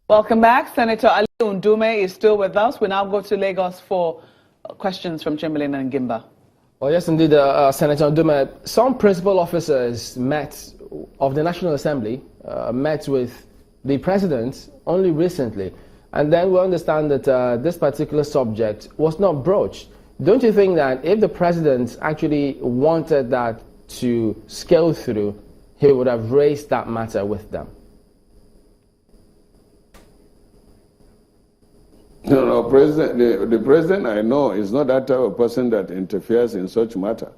Welcome back. Senator Ali Ndume is still with us. We now go to Lagos for questions from Chamberlain and Gimba. Well, yes, indeed, Senator Ndume. Some principal officers of the National Assembly met with the president only recently. And then we understand that this particular subject was not broached. Don't you think that if the president actually wanted that to scale through, he would have raised that matter with them? No, the president I know is not that type of person that interferes in such matter.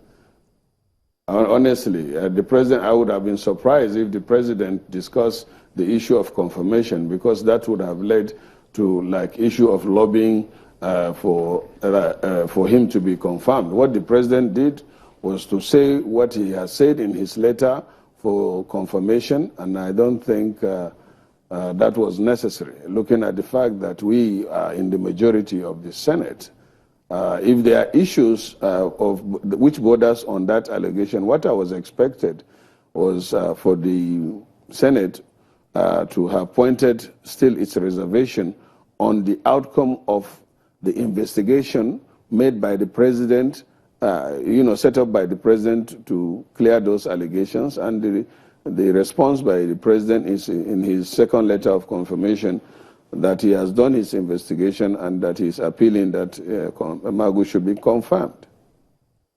Honestly, the president, I would have been surprised if the president discussed the issue of confirmation, because that would have led to like issue of lobbying for him to be confirmed. What the president did was to say what he has said in his letter for confirmation, and I don't think that was necessary, looking at the fact that we are in the majority of the Senate. If there are issues which borders on that allegation, what I was expected was for the Senate to have pointed still its reservation on the outcome of the investigation made by the president, set up by the president to clear those allegations, and the response by the president is in his second letter of confirmation that he has done his investigation and that he is appealing that Magu should be confirmed.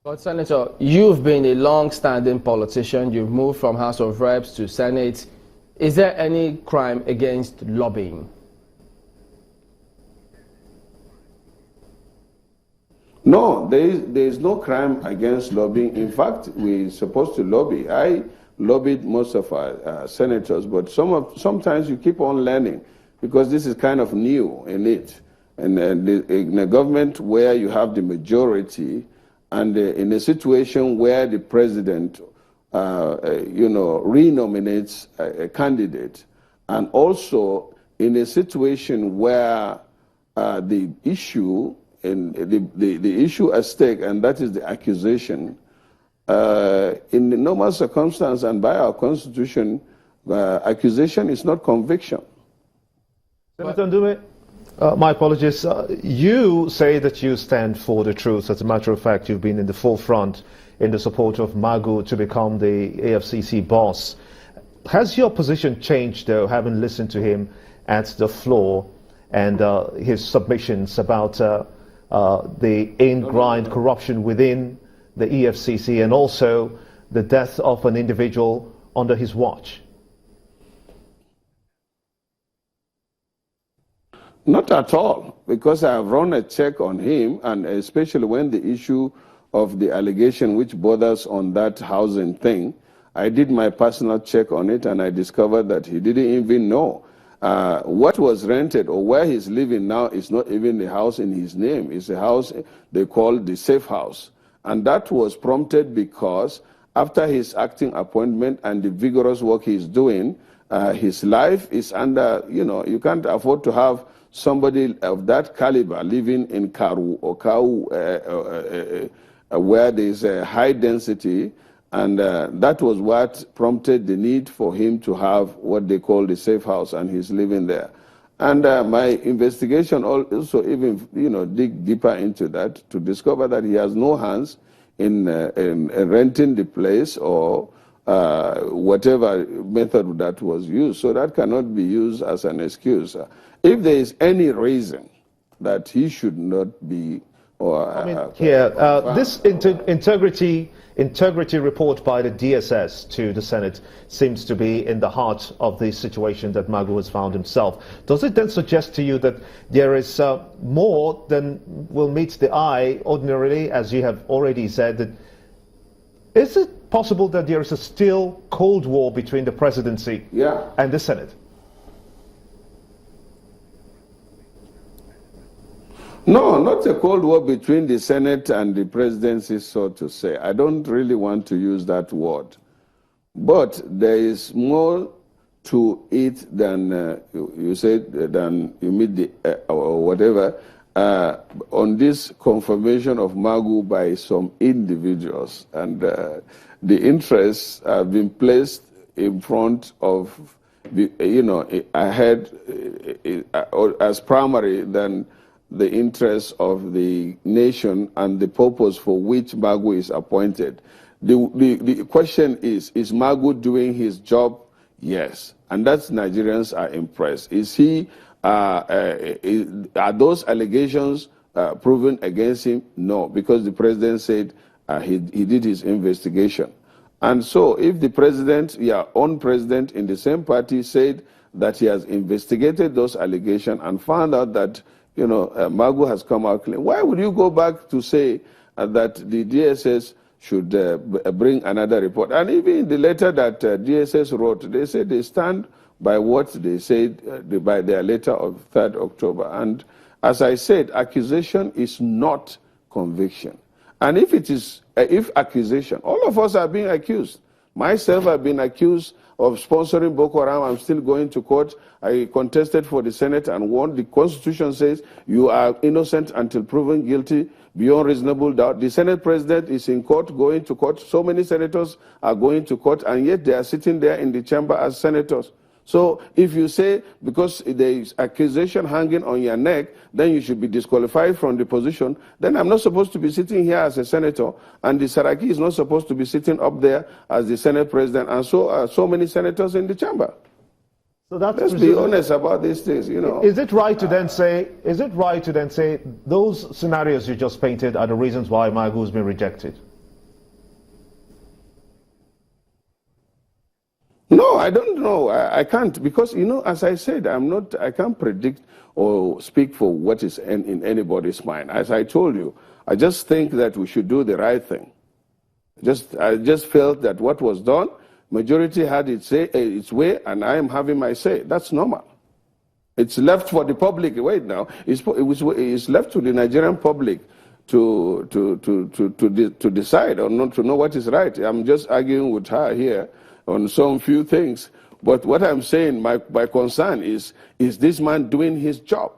But Senator, you've been a long-standing politician. You've moved from House of Reps to Senate. Is there any crime against lobbying? No, there is no crime against lobbying. In fact, we're supposed to lobby. I lobbied most of our senators, but sometimes you keep on learning, because this is kind of new in it. And in a government where you have the majority, and in a situation where the president, renominates a candidate, and also in a situation where the issue the issue at stake, and that is the accusation, in the normal circumstance and by our constitution, accusation is not conviction. Senator Ndume, my apologies. You say that you stand for the truth. As a matter of fact, you've been in the forefront in the support of Magu to become the AFCC boss. Has your position changed, though, having listened to him at the floor and his submissions about the in-grind corruption within the EFCC and also the death of an individual under his watch? Not at all, because I have run a check on him, and especially when the issue of the allegation which borders on that housing thing, I did my personal check on it, and I discovered that he didn't even know. What was rented or where he's living now is not even the house in his name. It's a house they call the safe house. And that was prompted because after his acting appointment and the vigorous work he's doing, his life is under, you can't afford to have somebody of that caliber living in Karu or Kau, where there's a high density. And that was what prompted the need for him to have what they call the safe house, and he's living there. And my investigation also even, dig deeper into that to discover that he has no hands in renting the place or whatever method that was used. So that cannot be used as an excuse. If there is any reason that he should not be, this integrity report by the DSS to the Senate seems to be in the heart of the situation that Magu has found himself. Does it then suggest to you that there is more than will meet the eye ordinarily, as you have already said? That is it possible that there is a still Cold War between the presidency and the Senate? No, not a Cold War between the Senate and the presidency, so to say. I don't really want to use that word. But there is more to it than you said, than you meet the, or whatever, on this confirmation of Magu by some individuals. And the interests have been placed in front of, ahead as primary than the interests of the nation and the purpose for which Magu is appointed. The question is Magu doing his job? Yes. And that's Nigerians are impressed. Is he, are those allegations proven against him? No, because the president said he did his investigation. And so if the president, your own president in the same party said that he has investigated those allegations and found out that, Magu has come out clean, why would you go back to say that the DSS should bring another report? And even in the letter that DSS wrote, they said they stand by what they said by their letter of 3rd October. And as I said, accusation is not conviction. And if it is, if accusation, all of us are being accused. Myself, I've been accused of sponsoring Boko Haram. I'm still going to court. I contested for the Senate and won. The Constitution says you are innocent until proven guilty beyond reasonable doubt. The Senate president is in court, going to court. So many senators are going to court, and yet they are sitting there in the chamber as senators. So if you say because there is accusation hanging on your neck, then you should be disqualified from the position, then I'm not supposed to be sitting here as a senator, and the Saraki is not supposed to be sitting up there as the Senate president, and so are so many senators in the chamber. So that's Let's be honest about these things, Is it right to then say, those scenarios you just painted are the reasons why Magu has been rejected? No, I don't know. I can't, because, as I said, I can't predict or speak for what is in anybody's mind. As I told you, I just think that we should do the right thing. I just felt that what was done, majority had its way, and I am having my say. That's normal. It's left for the public. Wait now, it's left to the Nigerian public to decide or not to know what is right. I'm just arguing with her here on some few things. But what I'm saying, my concern is this man doing his job?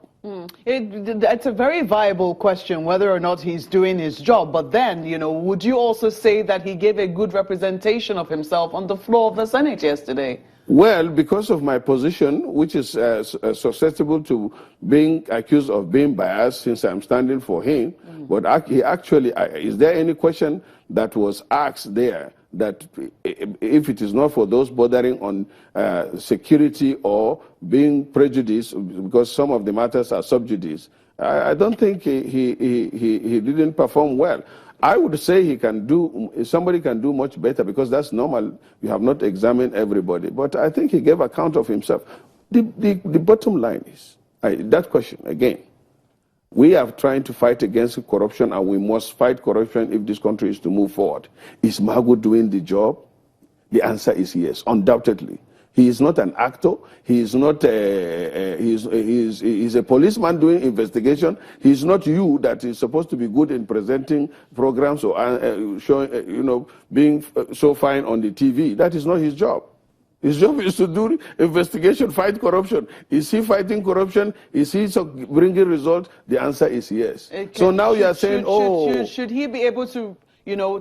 It's a very viable question whether or not he's doing his job. But then, would you also say that he gave a good representation of himself on the floor of the Senate yesterday? Well, because of my position, which is susceptible to being accused of being biased since I'm standing for him, but he actually, is there any question that was asked there that if it is not for those bordering on security or being prejudiced, because some of the matters are sub judice, I don't think he didn't perform well. I would say somebody can do much better, because that's normal. You have not examined everybody. But I think he gave account of himself. The bottom line is, that question again, we are trying to fight against corruption, and we must fight corruption if this country is to move forward. Is Magu doing the job? The answer is yes, undoubtedly. He is not an actor. He is not. He's a policeman doing investigation. He's not you that is supposed to be good in presenting programs or showing, being so fine on the TV. That is not his job. His job is to do investigation, fight corruption. Is he fighting corruption? Is he bringing results? The answer is yes. So now you are saying, should he be able to,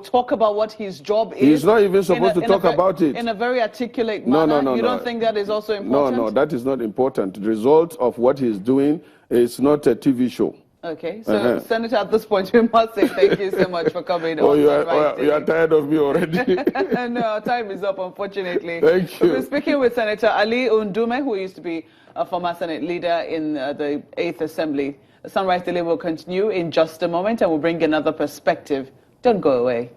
talk about what his job is? He's not even supposed to talk about it. In a very articulate manner? No. You don't think that is also important? No, that is not important. The result of what he's doing is not a TV show. Okay, so Senator, at this point, we must say thank you so much for coming on. You are tired of me already. No, our time is up, unfortunately. Thank you. We're speaking with Senator Ali Ndume, who used to be a former Senate leader in the 8th Assembly. The Sunrise Daily will continue in just a moment, and we'll bring another perspective. Don't go away.